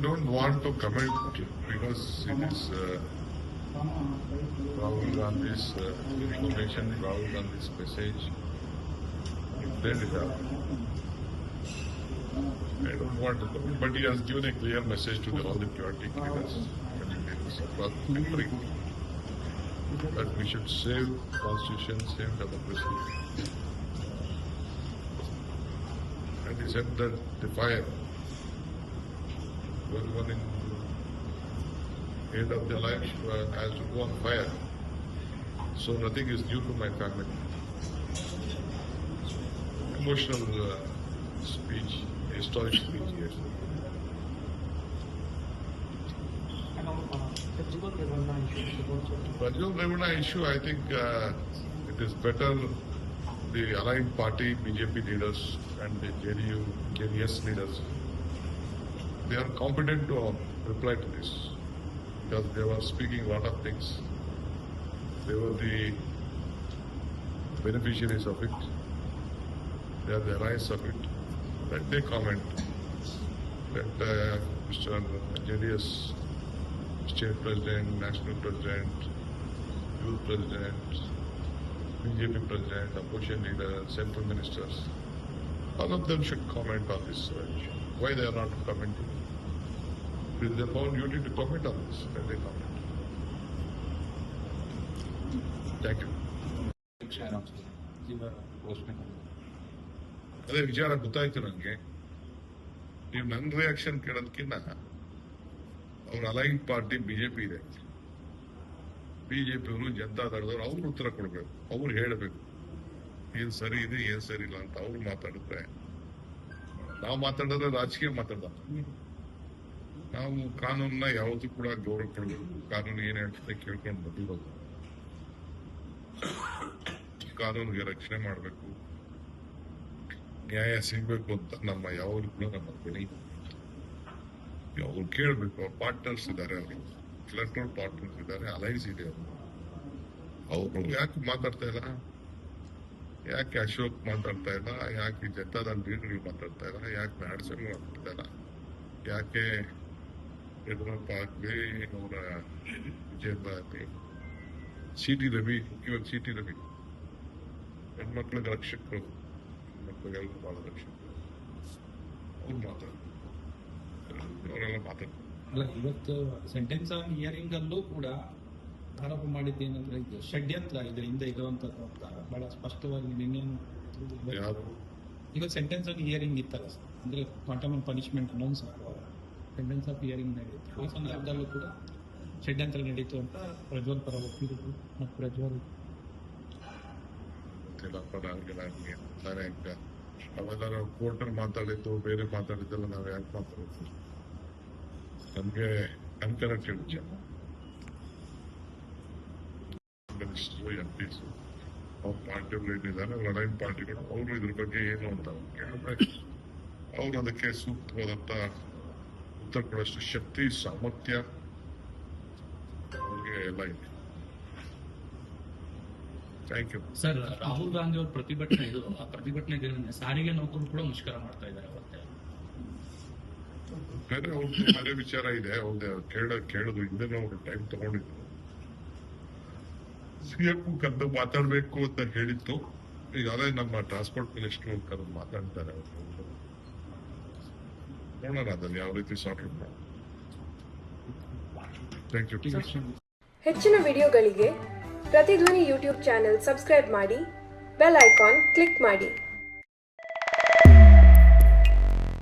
don't want to comment because it is Rahul Gandhi's information, Rahul Gandhi's message. Then it happened. I don't want to comment, but he has given a clear message to all the patriotic leaders and leaders across the country that we should save constitution, save democracy. And he said that the fire, one in end of their life has to go on fire. So nothing is due to my family. Emotional speech, historic speech, yes. Rajul Revana issue, I think it is better the aligned party, BJP leaders and the JDU, JDS leaders, they are competent to reply to this because they were speaking a lot of things. They were the beneficiaries of it. They are the allies of it. Let they comment. Let Mr. JDS State President, National President, Youth President, BJP President, opposition leaders, Central Ministers, all of them should comment on this issue. Why they are not commenting? It is their own duty to comment on this. Let they comment. Thank you. ಅದೇ ವಿಚಾರ ಗೊತ್ತಾಯ್ತು ನನಗೆ. ನೀವು ನನ್ನ reaction ಕೇಳೋದಕ್ಕಿಂತ ಅವ್ರ align party BJP ಇದೆ, BJP ಅವರು ಜನತಾದಳದವರು ಅವ್ರು ಉತ್ತರ ಕೊಡಬೇಕು, ಅವ್ರು ಹೇಳಬೇಕು ಏನ್ ಸರಿ ಇದೆ ಏನ್ ಸರಿ ಇಲ್ಲ ಅಂತ. ಅವ್ರು ಮಾತಾಡುತ್ತೆ, ನಾವು ಮಾತಾಡಿದ್ರೆ ರಾಜಕೀಯ ಮಾತಾಡ. ನಾವು ಕಾನೂನನ್ನ ಯಾವತ್ತೂ ಕೂಡ ಗೌರವ ಕೊಡಬೇಕು. ಕಾನೂನು ಏನ್ ಹೇಳ್ತದೆ ಕೇಳ್ಕೊಂಡು ಬಂದಿರೋದು, ಕಾನೂನಿಗೆ ರಕ್ಷಣೆ ಮಾಡಬೇಕು, ನ್ಯಾಯ ಸಿಗ್ಬೇಕು ಅಂತ ನಮ್ಮ ಯಾವಾಗಲೂ ಕೂಡ ನಮ್ಮ ಧ್ವನಿ. ಅವ್ರು ಕೇಳಬೇಕು. ಅವ್ರ ಪಾರ್ಟ್ನರ್ಸ್ ಇದ್ದಾರೆ, ಅವರು ಎಲೆಕ್ಟ್ರಲ್ ಪಾರ್ಟ್ನರ್ಸ್ ಇದ್ದಾರೆ, ಅಲೈನ್ಸ್ ಇದೆ. ಅವರು ಯಾಕೆ ಮಾತಾಡ್ತಾ ಇಲ್ಲ? ಯಾಕೆ ಅಶೋಕ್ ಮಾತಾಡ್ತಾ ಇಲ್ಲ? ಯಾಕೆ ಜನತಾದಳ ಲೀಡರ್ಗಳು ಮಾತಾಡ್ತಾ ಇಲ್ಲ? ಯಾಕೆ ನಾಡಸ್ವಾಮಿ ಮಾತಾಡ್ತಾ ಇಲ್ಲ? ಯಾಕೆ ಯಡಿಯೂರಪ್ಪ ಆಗ್ಲಿ, ಅವರ ವಿಜಯೇಂದ್ರ ಆಗ್ಲಿ, ಸಿಟಿ ರವಿ, ಮುಖ್ಯವಾಗಿ ಸಿಟಿ ರವಿ ಹೆಣ್ಮಕ್ಳಿಗೆ ರಕ್ಷಕರು, ಹೆಣ್ಮಕ್ಳಿಗೆಲ್ಲರೂ ಬಹಳ ರಕ್ಷಕರು, ಅವ್ರು ಮಾತಾಡ್ತಾರೆ, ಅವರೆಲ್ಲ ಮಾತಾಡ್ತಾರೆ. ಅಲ್ಲ, ಇವತ್ತು ಸೆಂಟೆನ್ಸ್ ಆನ್ ಹಿಯರಿಂಗ್ ಅಲ್ಲೂ ಕೂಡ ಆರೋಪ ಮಾಡಿದ್ದೇನೆಂದ್ರೆ ಇದು ಷಡ್ಯಂತ್ರ ಇದರಿಂದ ಇರುವಂತದ್ದು ಅಂತ ಬಹಳ ಸ್ಪಷ್ಟವಾಗಿ ನಿನ್ನೇನು ಯಾರು ಈಗ ಸೆಂಟೆನ್ಸ್ ಆನ್ ಹಿಯರಿಂಗ್ ಇತ್ತಲ್ಲ ಸರ್, ಅಂದ್ರೆ ಕ್ವಾಂಟಮ್ ಆಫ್ ಪನಿಷ್ಮೆಂಟ್ ಅನೌನ್ಸ್ ಆಗುವ ಸೆಂಟೆನ್ಸ್ ಆಫ್ ಹಿಯರಿಂಗ್ ನಡೀತು. ಈ ಸಂದರ್ಭದಲ್ಲೂ ಕೂಡ ಷಡ್ಯಂತ್ರ ನಡೀತು ಅಂತ ಪ್ರಜ್ವಲ್ ಪರ ವಕೀಲರು ಮತ್ತು ಪ್ರಜ್ವಲ್ ಅವೆಲ್ಲ ಕೋರ್ಟಲ್ಲಿ ಮಾತಾಡಿದ್ದು ಬೇರೆ ಮಾತಾಡಿದ್ದೆಲ್ಲ ನಾವು ಯಾಕೆ ಮಾತಾಡ್ತೀವಿ? ನಮ್ಗೆ ಅನ್ಕನೆಕ್ಟೆಡ್ ವಿಚಾರ. ಮಿನಿಸ್ಟರ್, ಎಂಪಿಸ್ ಅವ್ರ ಪಾರ್ಟಿಗಳು ಏನಿದ್ದಾರೆ, ಲಡೈನ್ ಪಾರ್ಟಿಗಳು, ಅವರು ಇದ್ರ ಬಗ್ಗೆ ಏನು ಅಂತ ಕೇಳಿದ್ರೆ ಅವ್ರು ಅದಕ್ಕೆ ಸೂಕ್ತವಾದಂತ ಉತ್ತರ ಕೊಡೋಷ್ಟು ಶಕ್ತಿ, ಸಾಮರ್ಥ್ಯ ಅವ್ರಿಗೆ ಎಲ್ಲ ಇದೆ. Thank you sir. Rahul Gandhi ಅವ್ರ ಪ್ರತಿಭಟನೆ ಇದು, ಆ ಪ್ರತಿಭಟನೆಗೆ ಸಾರಿಗೆ ನೌಕರರು ಕೂಡ ಮುಷ್ಕರ ಮಾಡ್ತಾ ಇದ್ದಾರೆ. ಬೇರೆ ಅವ್ರದ್ದು ಬೇರೆ ವಿಚಾರ ಇದೆ. ಅವ್ರದ್ದು ಕೇಳೋದು ಹಿಂದೆ ಅವ್ರು ಟೈಮ್ ತಗೊಂಡಿದ್ರು. ಸಿಎಂ ಕರೆದು ಮಾತಾಡ್ಬೇಕು ಅಂತ ಹೇಳಿತ್ತು. ಈಗಾಗಲೇ ನಮ್ಮ ಟ್ರಾನ್ಸ್ಪೋರ್ಟ್ ಮಿನಿಸ್ಟರ್ ಕರೆದು ಮಾತಾಡ್ತಾರೆ. ಅವರು ನೋಡೋಣ ಅದನ್ನು ಯಾವ ರೀತಿ ಸಾರ್ಟ್ ಮಾಡಿ. Thank you. ಹೆಚ್ಚಿನ ವಿಡಿಯೋಗಳಿಗೆ ಪ್ರತಿಧ್ವನಿ ಯೂಟ್ಯೂಬ್ ಚಾನೆಲ್ ಸಬ್ಸ್ಕ್ರೈಬ್ ಮಾಡಿ, ಬೆಲ್ ಐಕಾನ್ ಕ್ಲಿಕ್ ಮಾಡಿ.